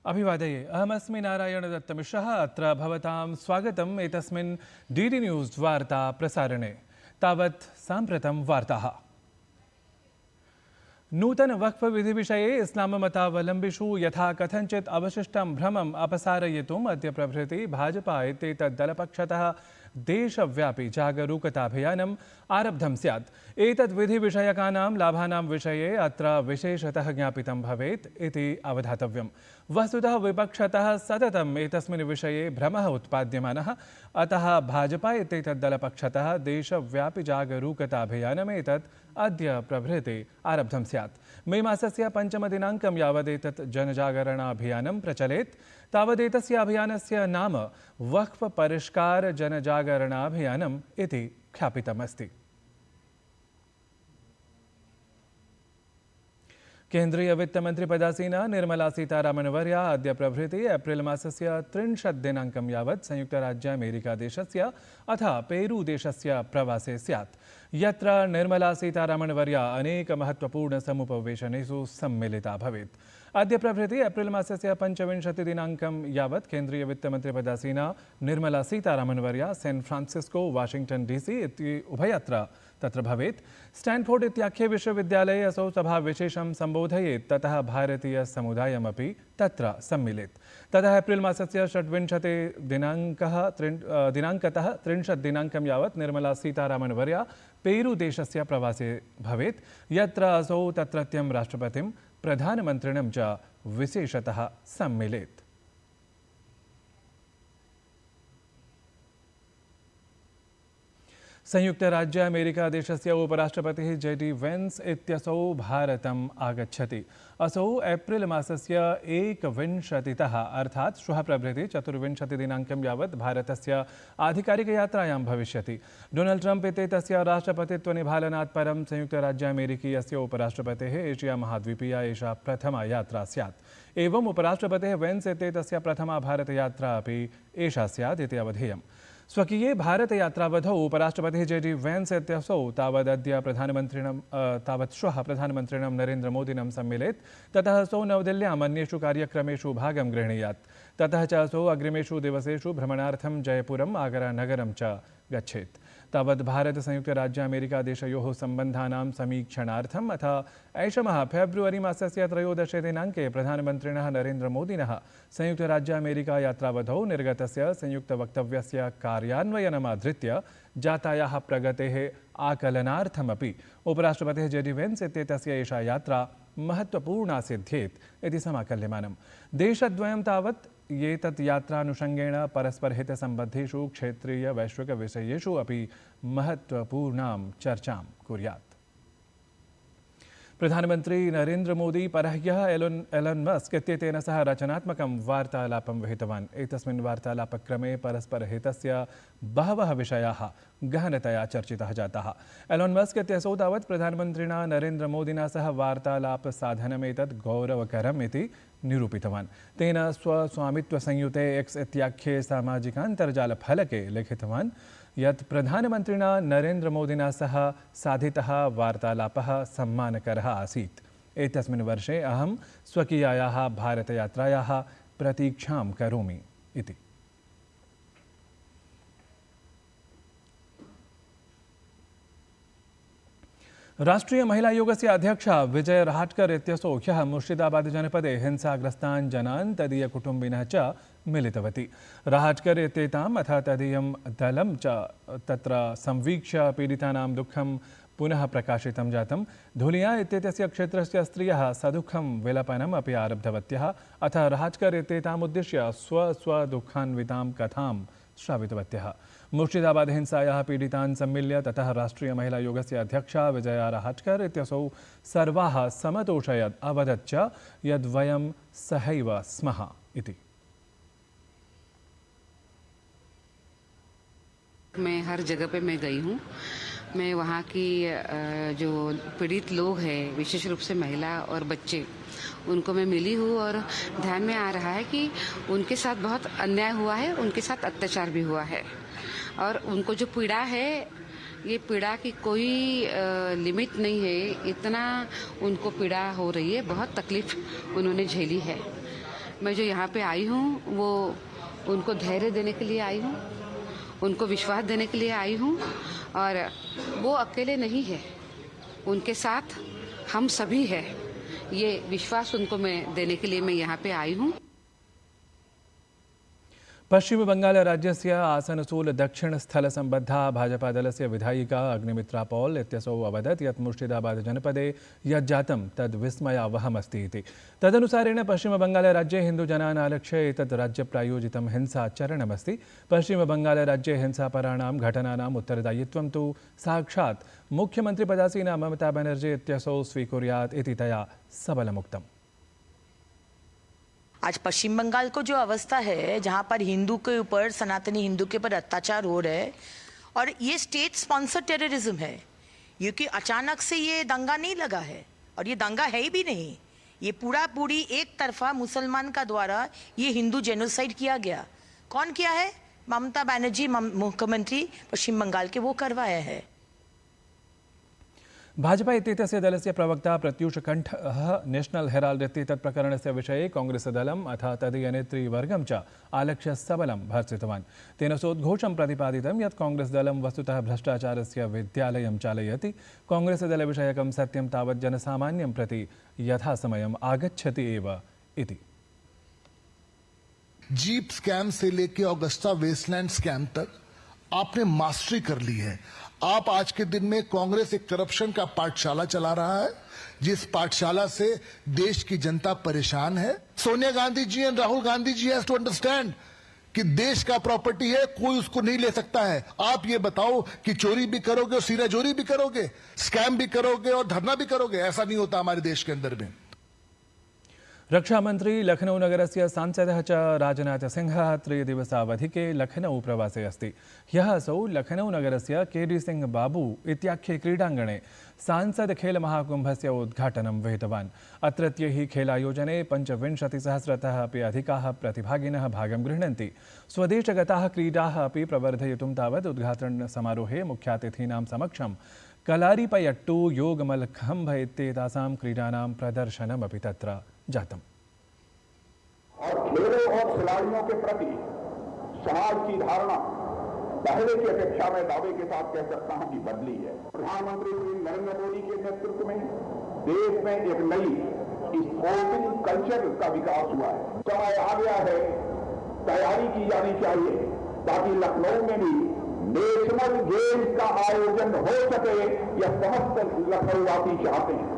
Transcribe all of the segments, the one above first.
अभिवादये अहमस्मि नारायणदत्तमिश्रः अत्र भवतां स्वागतम् एतस्मिन् डीडी न्यूज़ वार्ता प्रसारणे। तावत् साम्प्रतं वार्ताः। नूतन वक्फ विधि विषये इस्लाममतावलम्बिषु यथा कथञ्चित् अवशिष्टं भ्रमम् अपसारयितुम् अद्य प्रभृति भाजपा इत्येतद्दलपक्षतः देशव्यापी जागरूकताभियानम् आरब्धं स्यात्। एतद् विधिविषयकानां लाभानां विषये अत्र विशेषतः ज्ञापितं भवेत् इति अवधातव्यम्। वस्तुतः विपक्षतः सततम् एतस्मिन् विषये भ्रमः उत्पाद्यमानः, अतः भाजपा इत्येतद्दलपक्षतः देशव्यापी जागरूकताभियानमेतत् अद्य प्रभृति आरब्धं स्यात्। मे मासस्य 5 दिनाङ्कं यावदेतत् जनजागरणाभियानं प्रचलेत्। तावदेतस्य अभियानस्य नाम वक्फ परिष्कार जनजागरणाभियानम् इति ख्यापितमस्ति। केन्द्रीय वित्तमन्त्रिपदासीना निर्मला सीतारामन्वर्या अद्य प्रभृति एप्रिल मासस्य 30 दिनाङ्कं यावत् संयुक्तराज्यामेरिकादेशस्य अथ पेरूदेशस्य प्रवासे स्यात्, यत्र निर्मला सीतारामन्वर्या अनेक महत्त्वपूर्णसमुपवेशनेषु सम्मिलिता भवेत्। अद्य प्रभृति एप्रिल मासस्य 25 दिनाङ्कं यावत् केन्द्रीय वित्तमन्त्रिपदासीना निर्मला सीतारामन्वर्या सैन् फ्रान्सिस्को वाशिङ्ग्टन् DC इति उभयत्र तत्र भवेत्। स्टैन्फोर्ड इत्याख्ये विश्वविद्यालये असौ सभाविशेषं सम्बोधयेत्, ततः भारतीय समुदायमपि तत्र सम्मिलेत्। ततः एप्रिल मासस्य 26 दिनाङ्कतः 30 दिनाङ्कं यावत् निर्मला सीतारामन्वर्या पेरूदेशस्य प्रवासे भवेत्, यत्र असौ तत्रत्यं राष्ट्रपतिं प्रधानमन्त्रिणं च विशेषतः सम्मिलेत्। संयुक्तराज्यामेरिकादेशस्य उपराष्ट्रपतिः JD वेन्स् इत्यसौ भारतम् आगच्छति। असौ एप्रिल मासस्य 21तः अर्थात् श्वः प्रभृति 24 दिनाङ्कं यावत् भारतस्य आधिकारिकयात्रायां भविष्यति। डोनाल्ड ट्रम्प इत्येतस्य राष्ट्रपतित्वनिभालनात् परं संयुक्तराज्यामेरिकीयस्य उपराष्ट्रपतेः एशिया महाद्वीपीया एषा प्रथमा यात्रा स्यात्। एवम् उपराष्ट्रपतेः वेन्स् इत्येतस्य प्रथमा भारतयात्रा अपि एषा स्यात् इति अवधेयम्। स्वकीये भारतयात्रावधौ उपराष्ट्रपतिः JD वेन्स् इत्यसौ तावत् श्वः प्रधानमन्त्रिणं नरेन्द्रमोदिनं सम्मिलेत्। ततः असौ नवदिल्ल्याम् अन्येषु कार्यक्रमेषु भागं गृह्णीयात्। ततः च असौ अग्रिमेषु दिवसेषु भ्रमणार्थं जयपुरम् आगरानगरं च गच्छेत्। तावत् भारत-संयुक्तराज्यामेरिकादेशयोः सम्बन्धानां समीक्षणार्थम् अथ ऐषमः फेब्रुवरी मासस्य 13 दिनाङ्के प्रधानमन्त्रिणः नरेन्द्रमोदिनः संयुक्तराज्यामेरिकायात्रावधौ निर्गतस्य संयुक्तवक्तव्यस्य कार्यान्वयनमाधृत्य जातायाः प्रगतेः आकलनार्थमपि उपराष्ट्रपतिः JD वेन्स् इत्येतस्य एषा यात्रा महत्त्वपूर्णा सिद्ध्येत् इति समाकल्यमानम्। देशद्वयं तावत् एतत् यात्रानुषङ्गेण परस्परहितसम्बद्धेषु क्षेत्रीय वैश्विकविषयेषु अपि महत्त्वपूर्णां चर्चां कुर्यात्। प्रधानमन्त्री नरेन्द्र मोदी परह्यः एलोन् मस्क् इत्येतेन सह रचनात्मकं वार्तालापं विहितवान्। एतस्मिन् वार्तालापक्रमे परस्परहितस्य बहवः विषयाः गहनतया चर्चिताः जाताः। एलोन् मस्क् इत्यसौ तावत् प्रधानमन्त्रिणा नरेन्द्र मोदिना सह वार्तालापसाधनमेतत् गौरवकरम् इति निरूपितवान्। तेन स्वस्वामित्वसंयुते X इत्याख्ये सामाजिकान्तर्जालफलके लिखितवान् यत् प्रधानमन्त्रिणा नरेन्द्र मोदिना सह साधितः वार्तालापः सम्मानकरः आसीत्। एतस्मिन् वर्षे अहं स्वकीयायाः भारतयात्रायाः प्रतीक्षां करोमि इति। राष्ट्रीय महिलायोगस्य अध्यक्षा विजय रहाटकर इत्यसौ ह्यः मुर्शिदाबाद जनपदे हिंसाग्रस्तान् जनान् तदीयकुटुम्बिनः च मिलितवती। रहाटकर इत्येताम् अथ तदीयं दलं च तत्र संवीक्ष्य पीडितानां दुःखं पुनः प्रकाशितं जातं। धुलिया इत्येतस्य क्षेत्रस्य स्त्रियः सदुःखं विलपनम् अपि आरब्धवत्यः। अथ रहाटकर इत्येतामुद्दिश्य स्वदुःखान्वितां कथां श्रावितवत्यः। मुर्शिदाबाद हिंसायाः पीडितान् सम्मिल्य ततः राष्ट्रीय महिलायोगस्य अध्यक्षा विजया रहाटकर इत्यसौ सर्वाः समतोषयत् अवदत् च यद् वयं सहैव स्मः इति। मैं हर जगह पे मैं गई हूँ। मैं वहाँ की जो पीड़ित लोग हैं, विशेष रूप से महिला और बच्चे, उनको मैं मिली हूँ और ध्यान में आ रहा है कि उनके साथ बहुत अन्याय हुआ है, उनके साथ अत्याचार भी हुआ है और उनको जो पीड़ा है, ये पीड़ा की कोई लिमिट नहीं है। इतना उनको पीड़ा हो रही है, बहुत तकलीफ उन्होंने झेली है। मैं जो यहाँ पे आई हूँ वो उनको धैर्य देने के लिए आई हूँ, उनको विश्वास देने के लिए आई हूँ और वो अकेले नहीं है, उनके साथ हम सभी हैं, ये विश्वास उनको मैं देने के लिए मैं यहाँ पे आई हूँ। पश्चिम बंगाल राज्यस्य आसनसोल दक्षिण स्थल संबद्धा भाजपा दलस्य विधायिका अग्निमित्रा पॉल इत्यसौ अवदत् यत् मुर्शिदाबाद जनपदे यज्जातं तद् विस्मयावहमस्ति इति। तदनुसारेण पश्चिम बंगाल राज्ये हिन्दुजनान् आलक्ष्य एतत् राज्यप्रायोजितं हिंसाचरणमस्ति। पश्चिम बंगाल राज्ये हिंसापराणां घटनानाम् उत्तरदायित्वं तु साक्षात् मुख्यमन्त्रिपदासीना ममता बनर्जी इत्यसौ स्वीकुर्यात् इति तया सबलमुक्तम्। आज पश्चिम बंगाल को जो अवस्था है जहां पर हिंदू के ऊपर, सनातनी हिंदू के ऊपर अत्याचार हो रहे हैं और ये स्टेट स्पॉन्सर टेररिज्म है, क्योंकि अचानक से ये दंगा नहीं लगा है और ये दंगा है ही भी नहीं, ये पूरी एक तरफा मुसलमान का द्वारा ये हिंदू जेनोसाइड किया गया। कौन किया है? ममता बनर्जी मुख्यमंत्री पश्चिम बंगाल के वो करवाया है। भाजपा इत्येतस्य दलस्य प्रवक्ता प्रत्यूष कण्ठः नेशनल हेराल्ड इत्येतत् प्रकरणस्य विषये कांग्रेसदलम् अथ तदीयनेतृवर्गं च आलक्ष्य सबलं भर्त्सितवान्। तेन सोद्घोषं प्रतिपादितं यत् कांग्रेसदलं वस्तुतः भ्रष्टाचारस्य विद्यालयं चालयति। कांग्रेसदलविषयकं सत्यं तावत् जनसामान्यं प्रति यथासमयम् आगच्छति एव इति। जीप स्कैम से लेके ऑगस्टा वेस्टलैंड स्कैम तक आपने मास्टरी कर ली है। आप आज के दिन में कांग्रेस एक करप्शन का पाठशाला चला रहा है, जिस पाठशाला से देश की जनता परेशान है। Sonia Gandhi ji and Rahul Gandhi ji has to understand कि देश का प्रॉपर्टी है, कोई उसको नहीं ले सकता है। आप ये बताओ कि चोरी भी करोगे और सीनाजोरी भी करोगे, स्कैम भी करोगे और धरना भी करोगे? ऐसा नहीं होता हमारे देश के अंदर में। रक्षामंत्री लखनऊ नगरस्य सांसदः च राजनाथसिंहः त्रिदिवसावधिके लखनऊ प्रवासे अस्ति। ह्यः असौ लखनऊ नगरस्य केडी सिंह बाबू इत्याख्ये क्रीडाङ्गणे सांसद खेलमहाकुम्भस्य उद्घाटनं विहितवान्। अत्रत्यै खेलायोजने 25,000तः अपि अधिकाः प्रतिभागिनः भागं गृह्णन्ति। स्वदेशगताः क्रीडाः अपि प्रवर्धयितुं तावत् उद्घाटनसमारोहे मुख्यातिथीनां समक्षं कलारीपयट्टु, योगमल्लखम्भ इत्येतासां क्रीडानां प्रदर्शनमपि तत्र जातम्। और खेलों और खिलाड़ियों के प्रति समाज की धारणा पहले की अपेक्षा में दावे के साथ कह सकता हूं कि बदली है। प्रधानमंत्री श्री नरेंद्र मोदी के नेतृत्व में देश में एक नई स्पोर्टिंग कल्चर का विकास हुआ है। समय आ गया है, तैयारी की जानी चाहिए ताकि लखनऊ में भी नेशनल गेम्स का आयोजन हो सके। यह समस्त लखनऊवासी चाहते हैं।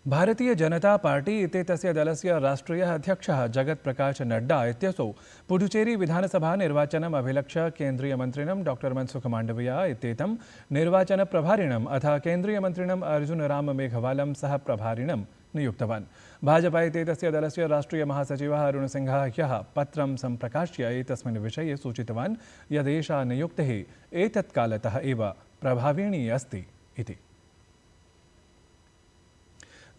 भारतीय जनता पार्टी इत्येतस्य दलस्य राष्ट्रीयः अध्यक्षः जगत्प्रकाश नड्डा इत्यसौ पुडुचेरी विधानसभा निर्वाचनम् अभिलक्ष्य केन्द्रीयमन्त्रिणं डॉक्टर मनसुख माण्डविया इत्येतं निर्वाचनप्रभारिणम् अथ केन्द्रीयमन्त्रिणम् अर्जुन राम मेघवालं सह प्रभारिणं नियुक्तवान्। भाजपा इत्येतस्य दलस्य राष्ट्रीयमहासचिवः अरुण सिंहः ह्यः पत्रं सम्प्रकाश्य एतस्मिन् विषये सूचितवान् यदेषा नियुक्तिः एतत्कालतः एव प्रभाविणी अस्ति इति।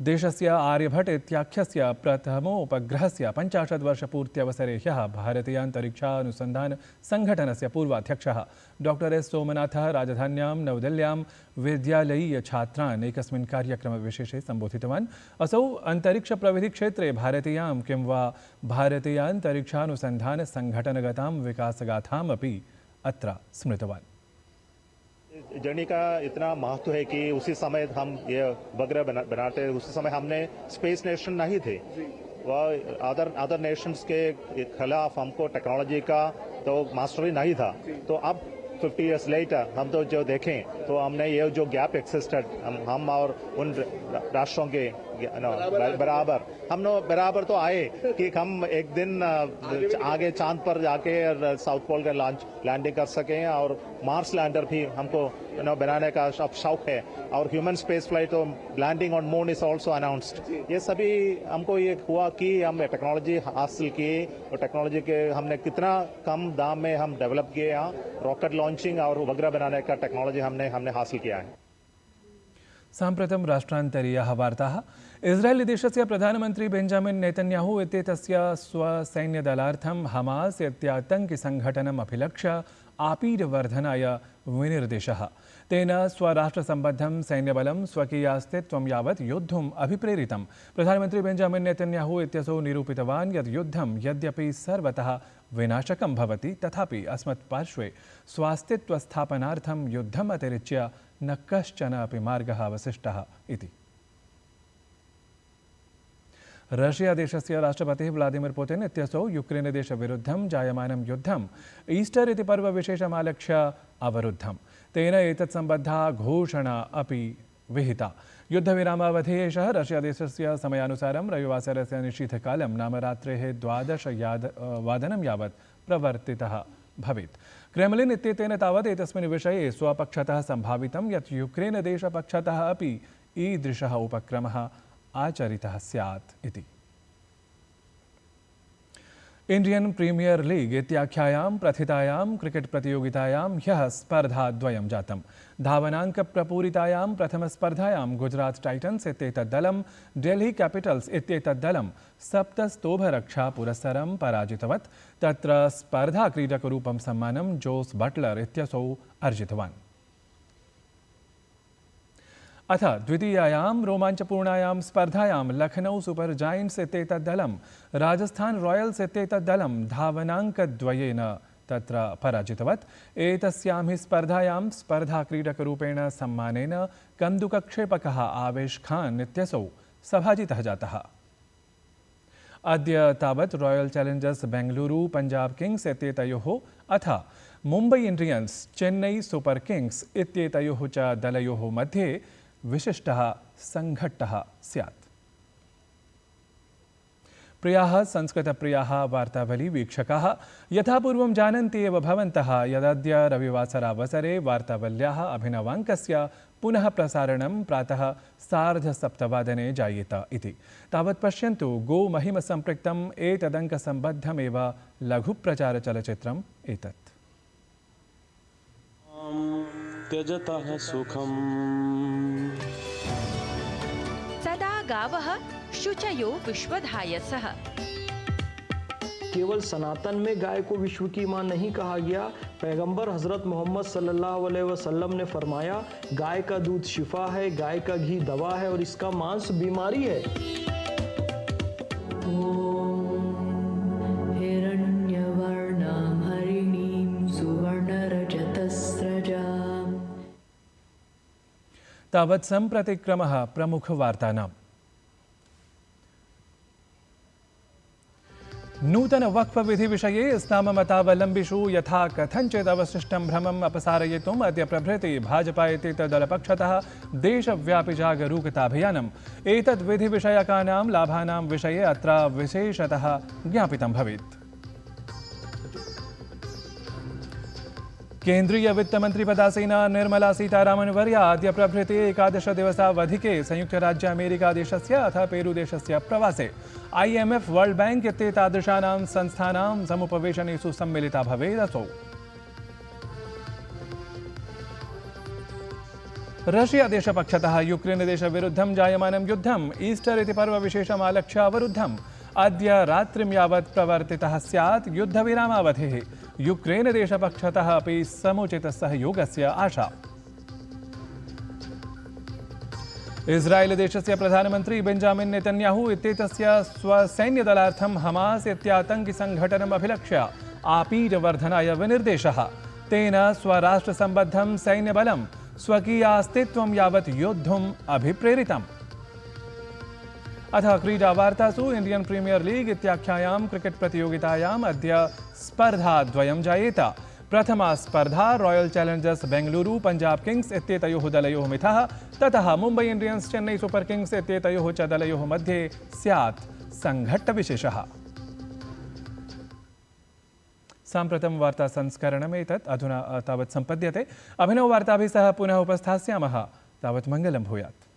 देशस्य आर्यभट्ट इत्याख्यस्य प्रथमोपग्रहस्य 50 वर्षपूर्त्यवसरे ह्यः भारतीयान्तरिक्षानुसन्धान संघटनस्य पूर्वाध्यक्षः डॉक्टर एस सोमनाथः राजधान्यां नवदिल्ल्यां विद्यालयीयछात्रान् एकस्मिन् कार्यक्रमविशेषे सम्बोधितवान्। असौ अन्तरिक्षप्रविधिक्षेत्रे भारतीयां किं वा भारतीयान्तरिक्षानुसन्धान संघटनगतां विकासगाथामपि अत्र स्मृतवान्। जर्नी का इतना महत्व है कि उसी समय हम ये उपग्रह बनाते, उसी समय हमने स्पेस नेशन नहीं थे, वह अदर नेशंस के खिलाफ हमको टेक्नोलॉजी का तो मास्टरी नहीं था। तो अब 50 years लेटर हम तो जो देखें तो हमने ये जो गैप एक्सिस्टेड हम और उन राष्ट्रों के बराबर तो आए कि हम एक दिन आगे चांद पर जाके साउथ पोल का लैंडिंग कर सकें और मार्स लैंडर भी हमको बनाने का शौक है और ह्यूमन स्पेस फ्लाइट तो landing on moon is also announced. ये सभी हमको ये हुआ कि हम टेक्नोलॉजी हासिल किए और टेक्नोलॉजी के हमने कितना कम दाम में हम डेवलप किए। यहाँ रॉकेट लॉन्चिंग और उपग्रह बनाने का टेक्नोलॉजी हमने हासिल किया है। साम्प्रतं राष्ट्रान्तरीयाः वार्ताः। इस्राएल देशस्य प्रधानमन्त्री बेंजामिन नेतन्याहू इत्येतस्य स्वसैन्यदलार्थं हमास इत्यातङ्किसङ्घटनम् अभिलक्ष्य आपीडवर्धनाय विनिर्देशः। तेन स्वराष्ट्रसम्बद्धं सैन्यबलं स्वकीयास्तित्वं यावत् योद्धुम् अभिप्रेरितम्। प्रधानमन्त्री बेंजामिन नेतन्याहू इत्यसौ निरूपितवान् यत् युद्धं यद्यपि सर्वतः विनाशकं भवति तथापि अस्मत्पार्श्वे स्वास्तित्वस्थापनार्थं युद्धम् अतिरिच्य न कश्चन अपि मार्गः अवशिष्टः इति। रशिया देशस्य राष्ट्रपतिः व्लादिमिर् पुतिन् इत्यसौ यूक्रेन देशविरुद्धं जायमानं युद्धम् ईस्टर् इति पर्वविशेषमालक्ष्य अवरुद्धम्। तेन एतत्सम्बद्धा घोषणा अपि विहिता। युद्धविरामावधि एषः रशिया देशस्य समयानुसारं रविवासरस्य निशीथकालं नाम रात्रेः 12 वादनं यावत् प्रवर्तितः भवेत्। क्रेमलिन् इत्येतेन तावत् एतस्मिन् विषये स्वपक्षतः सम्भावितं यत् यूक्रेन देशपक्षतः अपि ईदृशः उपक्रमः आचरितः स्यात् इति। इंडियन प्रीमियर लीग इत्याख्यायां प्रथितायां क्रिकेट प्रतियोगितायां ह्यः स्पर्धाद्वयं जातम्। धावनाङ्कप्रपूरितायां प्रथमस्पर्धायां गुजरात टाइटन्स इत्येतद्दलं डेल्ही कैपिटल्स इत्येतद्दलं 7 स्तोभरक्षापुरस्सरं पराजितवत्। तत्र स्पर्धाक्रीडकरूपं सम्मानं जोस बटलर इत्यसौ अर्जितवान्। अथ द्वितीयायां रोमाञ्चपूर्णायां स्पर्धायां लखनऊ सुपर जायंट्स इत्येतद्दलं राजस्थान रॉयल्स इत्येतद्दलं धावनाङ्कद्वयेन तत्र पराजितवत्। एतस्यां हि स्पर्धायां स्पर्धाक्रीडकरूपेण सम्मानेन कन्दुकक्षेपकः आवेश खान इत्यसौ सभाजितः जातः। अद्य तावत् royal Challengers Bengaluru Punjab Kings इत्येतयोः अथ Mumbai Indians Chennai super Kings इत्येतयोः च दलयोः मध्ये विशिष्टः संघट्टः स्यात्। प्रियाः संस्कृतप्रियाः वार्तावली वीक्षकाः, यथा पूर्वं जानन्ति एव भवन्तः यदद्य रविवासरावसरे वार्तावल्याः अभिनवाङ्कस्य पुनः प्रसारणं प्रातः 7:30 जायेत इति। तावत् पश्यन्तु गोमहिमसम्पृक्तम् एतदङ्कसम्बद्धमेव लघुप्रचारचलचित्रम् एतत्। त्यजतः सुखम् सदा गावः शुचयो विश्वधायसः। केवल सनातन में गाय को विश्व की मां नहीं कहा गया। पैगंबर हजरत मोहम्मद सल्लल्लाहु अलैहि वसल्लम ने फरमाया, गाय का दूध शिफा है, गाय का घी दवा है और इसका मांस बीमारी है। तावत् सम्प्रति क्रमः प्रमुखवार्तानाम्। नूतन वक्फ विधि विषये इस्लाममतावलम्बिषु यथा कथञ्चित् अवशिष्टं भ्रमम् अपसारयितुम् अद्य प्रभृति भाजपा इत्येतद्दलपक्षतः देशव्यापि जागरूकताभियानम् एतद् विधिविषयकानां लाभानां विषये अत्र विशेषतः ज्ञापितं भवेत्। केन्द्रीय वित्तमंत्री पदासीना निर्मला सीतारामन वर्या अद्य प्रभृति 11 दिवसावधिके संयुक्त राज्य अमेरिका देशस्य अथ पेरू देशस्य प्रवासे IMF वर्ल्ड बैंक इत्येतादृशानां संस्थानां समुपवेशनेषु सम्मिलिता भवेदसौ। रशिया देशपक्षतः यूक्रेन देशविरुद्धं जायमानं युद्धम् ईस्टर् इति पर्वविशेषमालक्ष्य अवरुद्धम्। अद्य रात्रिं यावत् प्रवर्तितः स्यात् युद्धविरामावधिः। यूक्रेन देशपक्षतः अपि समुचितसहयोगस्य आशा। इस्रायेल देशस्य प्रधानमन्त्री बेंजामिन नेतन्याहू इत्येतस्य स्वसैन्यदलार्थं हमास इत्यातङ्किसङ्घटनम् अभिलक्ष्य आपीडवर्धनाय विनिर्देशः। तेन स्वराष्ट्रसम्बद्धं सैन्यबलं स्वकीयास्तित्वं यावत् योद्धुम् अभिप्रेरितम्। अथ क्रीडावार्तासु इंडियन प्रीमियर लीग इत्याख्यायां क्रिकेट प्रतियोगितायाम् अद्य स्पर्धाद्वयं जायेत। प्रथमा स्पर्धा royal Challengers Bengaluru Punjab Kings इत्येतयोः दलयोः मिथः, ततः Mumbai Indians Chennai super Kings इत्येतयोः च दलयोः मध्ये स्यात् संघट्टविशेषः। साम्प्रतं वार्ता संस्करणमेतत् अधुना तावत् सम्पद्यते। अभिनववार्ताभिः सह पुनः उपस्थास्यामः। तावत् मङ्गलं भूयात्।